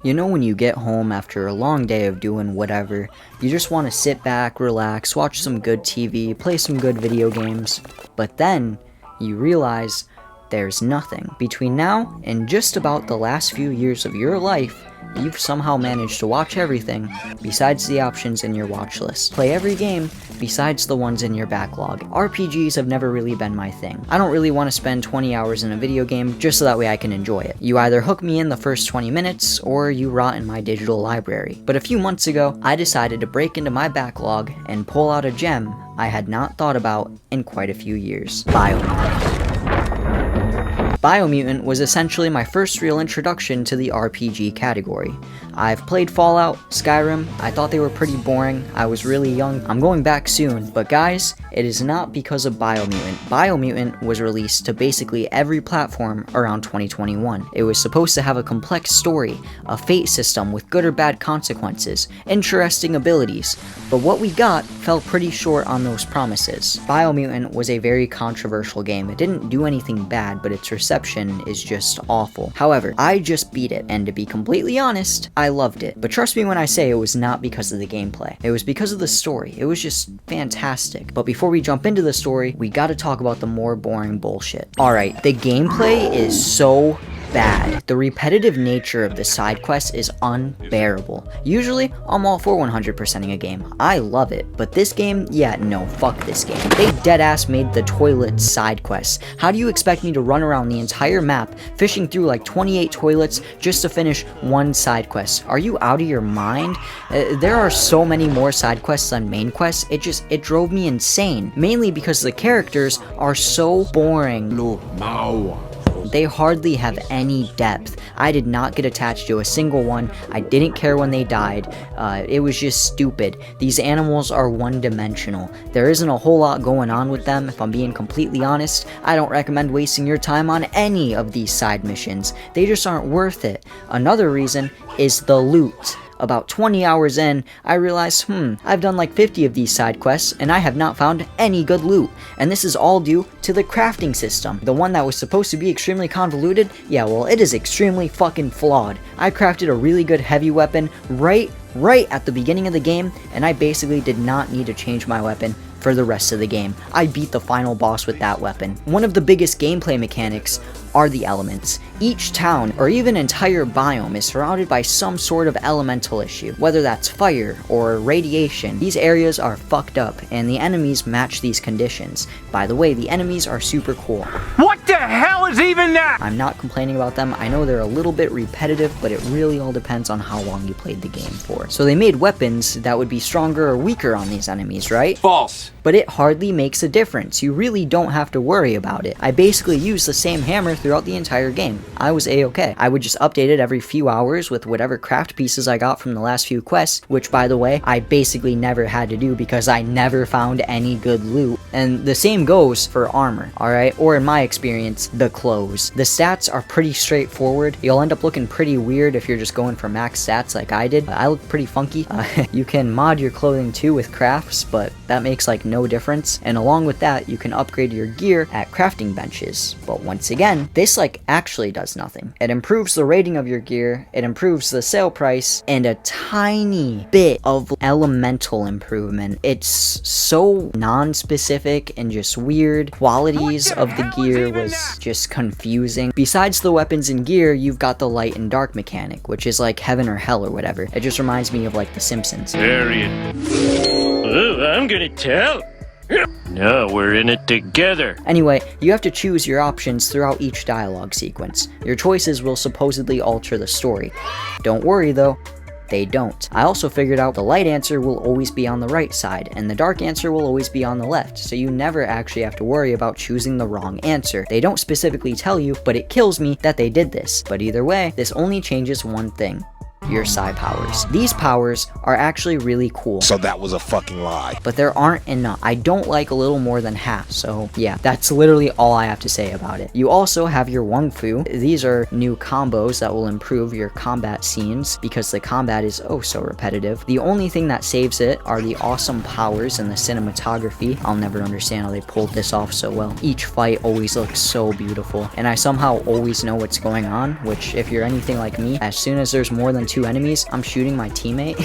You know when you get home after a long day of doing whatever, you just want to sit back, relax, watch some good TV, play some good video games, but then you realize there's nothing. Between now and just about the last few years of your life, you've somehow managed to watch everything besides the options in your watch list. Play every game besides the ones in your backlog. RPGs have never really been my thing. I don't really want to spend 20 hours in a video game just so that way I can enjoy it. You either hook me in the first 20 minutes or you rot in my digital library. But a few months ago, I decided to break into my backlog and pull out a gem I had not thought about in quite a few years. Biomutant. Biomutant was essentially my first real introduction to the RPG category. I've played Fallout, Skyrim, I thought they were pretty boring, I was really young, I'm going back soon, but guys, it is not because of Biomutant. Biomutant was released to basically every platform around 2021. It was supposed to have a complex story, a fate system with good or bad consequences, interesting abilities, but what we got fell pretty short on those promises. Biomutant was a very controversial game. It didn't do anything bad, but its reception is just awful. However, I just beat it, and to be completely honest, I loved it. But trust me when I say it was not because of the gameplay. It was because of the story. It was just fantastic. But before we jump into the story, we gotta talk about the more boring bullshit. Alright, the gameplay is so bad. The repetitive nature of the side quests is unbearable. Usually, I'm all for 100%ing a game. I love it. But this game, yeah, no, fuck this game. They deadass made the toilet side quests. How do you expect me to run around the entire map, fishing through like 28 toilets just to finish one side quest? Are you out of your mind? There are so many more side quests than main quests, it drove me insane. Mainly because the characters are so boring. They hardly have any depth. I did not get attached to a single one. I didn't care when they died. It was just stupid. These animals are one-dimensional. There isn't a whole lot going on with them, if I'm being completely honest. I don't recommend wasting your time on any of these side missions. They just aren't worth it. Another reason is the loot. About 20 hours in, I realized, I've done like 50 of these side quests, and I have not found any good loot. And this is all due to the crafting system. The one that was supposed to be extremely convoluted, yeah, well, it is extremely fucking flawed. I crafted a really good heavy weapon right at the beginning of the game, and I basically did not need to change my weapon for the rest of the game. I beat the final boss with that weapon. One of the biggest gameplay mechanics are the elements. Each town, or even entire biome, is surrounded by some sort of elemental issue, whether that's fire or radiation. These areas are fucked up, and the enemies match these conditions. By the way, the enemies are super cool. What the hell is even that? I'm not complaining about them. I know they're a little bit repetitive, but it really all depends on how long you played the game for. So they made weapons that would be stronger or weaker on these enemies, right? False. But it hardly makes a difference. You really don't have to worry about it. I basically used the same hammer throughout the entire game. I was a-okay. I would just update it every few hours with whatever craft pieces I got from the last few quests, which, by the way, I basically never had to do because I never found any good loot. And the same goes for armor, alright? Or in my experience, the clothes. The stats are pretty straightforward. You'll end up looking pretty weird if you're just going for max stats like I did. I look pretty funky. You can mod your clothing too with crafts, but that makes like no difference. And along with that, you can upgrade your gear at crafting benches. But once again, this like actually does nothing. It improves the rating of your gear, it improves the sale price, and a tiny bit of elemental improvement. It's so non-specific and just weird. Qualities of the gear was just confusing. Besides the weapons and gear, you've got the light and dark mechanic, which is like heaven or hell or whatever. It just reminds me of like The Simpsons. Oh, I'm gonna tell. No, we're in it together. Anyway, you have to choose your options throughout each dialogue sequence. Your choices will supposedly alter the story. Don't worry though, they don't. I also figured out the light answer will always be on the right side, and the dark answer will always be on the left, so you never actually have to worry about choosing the wrong answer. They don't specifically tell you, but it kills me that they did this. But either way, this only changes one thing. your psi powers. These powers are actually really cool. So that was a fucking lie. But there aren't enough. I don't like a little more than half, so yeah, that's literally all I have to say about it. You also have your Wung Fu. These are new combos that will improve your combat scenes because the combat is oh so repetitive. The only thing that saves it are the awesome powers and the cinematography. I'll never understand how they pulled this off so well. Each fight always looks so beautiful, and I somehow always know what's going on, which if you're anything like me, as soon as there's more than 2 enemies, I'm shooting my teammate.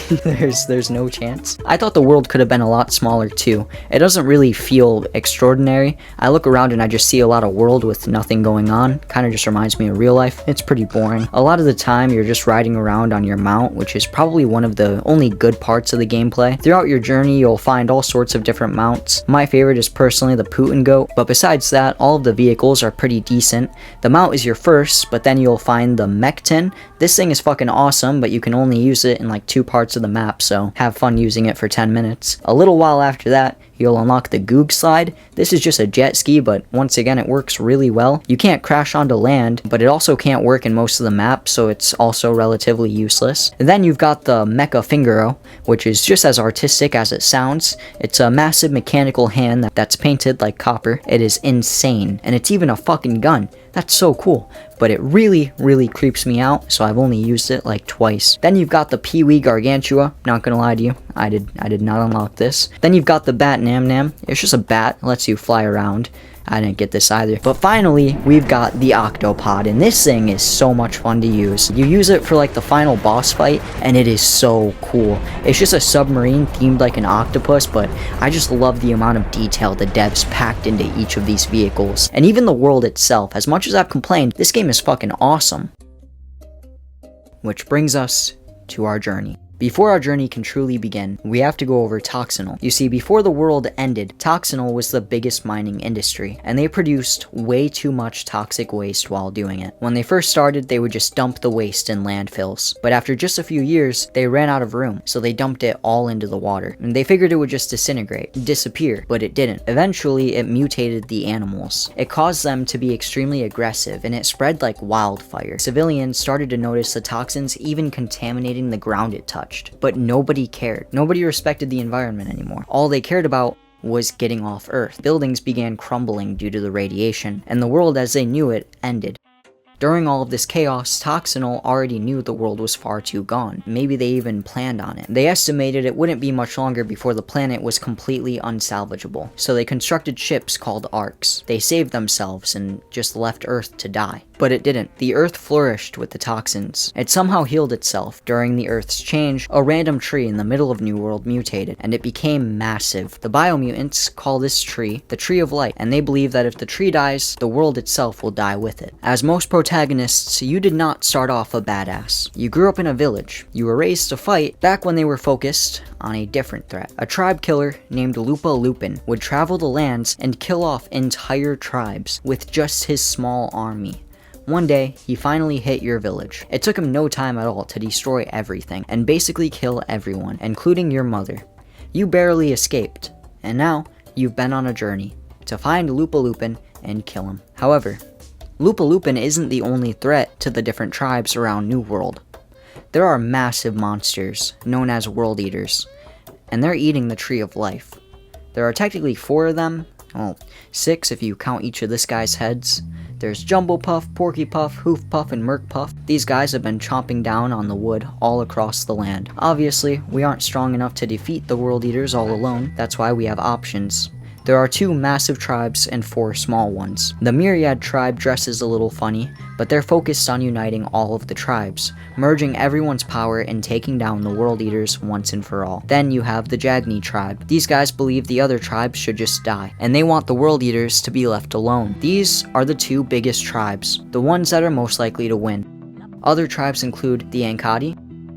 there's no chance. I thought the world could have been a lot smaller too. It doesn't really feel extraordinary. I look around and I just see a lot of world with nothing going on. Kind of just reminds me of real life. It's pretty boring. A lot of the time you're just riding around on your mount, which is probably one of the only good parts of the gameplay. Throughout your journey you'll find all sorts of different mounts. My favorite is personally the Putin goat, but besides that all of the vehicles are pretty decent. The mount is your first, but then you'll find the Mechtin. This thing is fucking awesome, but you can only use it in like 2 parts of the map, so have fun using it for 10 minutes. A little while after that, you'll unlock the Goog Slide. This is just a jet ski, but once again it works really well. You can't crash onto land, but it also can't work in most of the map, so it's also relatively useless. And then you've got the Mecha Fingero, which is just as artistic as it sounds. It's a massive mechanical hand that's painted like copper. It is insane, and it's even a fucking gun. That's so cool, but it really creeps me out, so I've only used it like twice. Then you've got the Pee-wee Gargantua. Not gonna lie to you, I did not unlock this. Then you've got the Bat Nam Nam. It's just a bat, lets you fly around. I didn't get this either. But finally, we've got the Octopod, and this thing is so much fun to use. You use it for like the final boss fight, and it is so cool. It's just a submarine themed like an octopus, but I just love the amount of detail the devs packed into each of these vehicles. And even the world itself, as much as I've complained, this game is fucking awesome. Which brings us to our journey. Before our journey can truly begin, we have to go over toxanol. You see, before the world ended, toxanol was the biggest mining industry, and they produced way too much toxic waste while doing it. When they first started, they would just dump the waste in landfills, but after just a few years, they ran out of room, so they dumped it all into the water. And they figured it would just disintegrate, disappear, but it didn't. Eventually, it mutated the animals. It caused them to be extremely aggressive, and it spread like wildfire. Civilians started to notice the toxins even contaminating the ground it touched. But nobody cared. Nobody respected the environment anymore. All they cared about was getting off Earth. Buildings began crumbling due to the radiation, and the world as they knew it ended. During all of this chaos, Toxanol already knew the world was far too gone. Maybe they even planned on it. They estimated it wouldn't be much longer before the planet was completely unsalvageable, so they constructed ships called arcs. They saved themselves and just left Earth to die. But it didn't. The Earth flourished with the toxins. It somehow healed itself. During the Earth's change, a random tree in the middle of New World mutated, and it became massive. The Biomutants call this tree the Tree of Light, and they believe that if the tree dies, the world itself will die with it. As most protagonists, you did not start off a badass. You grew up in a village. You were raised to fight back when they were focused on a different threat. A tribe killer named Lupa Lupin would travel the lands and kill off entire tribes with just his small army. One day, he finally hit your village. It took him no time at all to destroy everything and basically kill everyone, including your mother. You barely escaped, and now you've been on a journey to find Lupa Lupin and kill him. However, Lupa Lupin isn't the only threat to the different tribes around New World. There are massive monsters known as worldeaters, and they're eating the Tree of Life. There are technically 4 of them, well, 6 if you count each of this guy's heads. There's Jumbo Puff, Porky Puff, Hoof Puff, and Merc Puff. These guys have been chomping down on the wood all across the land. Obviously, we aren't strong enough to defeat the World Eaters all alone. That's why we have options. There are 2 massive tribes and 4 small ones. The Myriad tribe dresses a little funny, but they're focused on uniting all of the tribes, merging everyone's power and taking down the World Eaters once and for all. Then you have the Jagni tribe. These guys believe the other tribes should just die, and they want the World Eaters to be left alone. These are the 2 biggest tribes, the ones that are most likely to win. Other tribes include the Ankadi,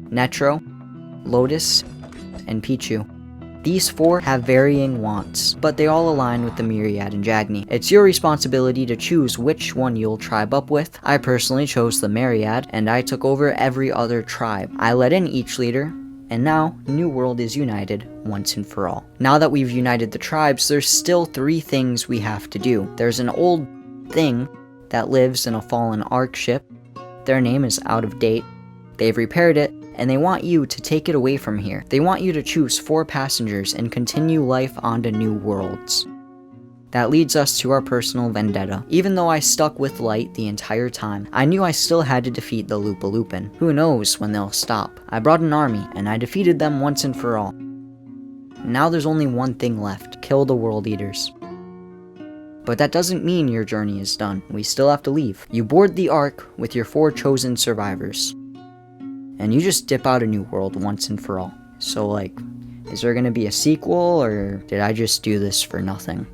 Netro, Lotus, and Pichu. These 4 have varying wants, but they all align with the Myriad and Jagni. It's your responsibility to choose which one you'll tribe up with. I personally chose the Myriad, and I took over every other tribe. I let in each leader, and now New World is united once and for all. Now that we've united the tribes, there's still 3 things we have to do. There's an old thing that lives in a fallen Ark ship. Their name is out of date. They've repaired it, and they want you to take it away from here. They want you to choose 4 passengers and continue life onto new worlds. That leads us to our personal vendetta. Even though I stuck with light the entire time, I knew I still had to defeat the Lupa Lupin. Who knows when they'll stop. I brought an army, and I defeated them once and for all. Now there's only one thing left: kill the World Eaters. But that doesn't mean your journey is done. We still have to leave. You board the Ark with your 4 chosen survivors, and you just dip out a new world once and for all. So like, is there gonna be a sequel, or did I just do this for nothing?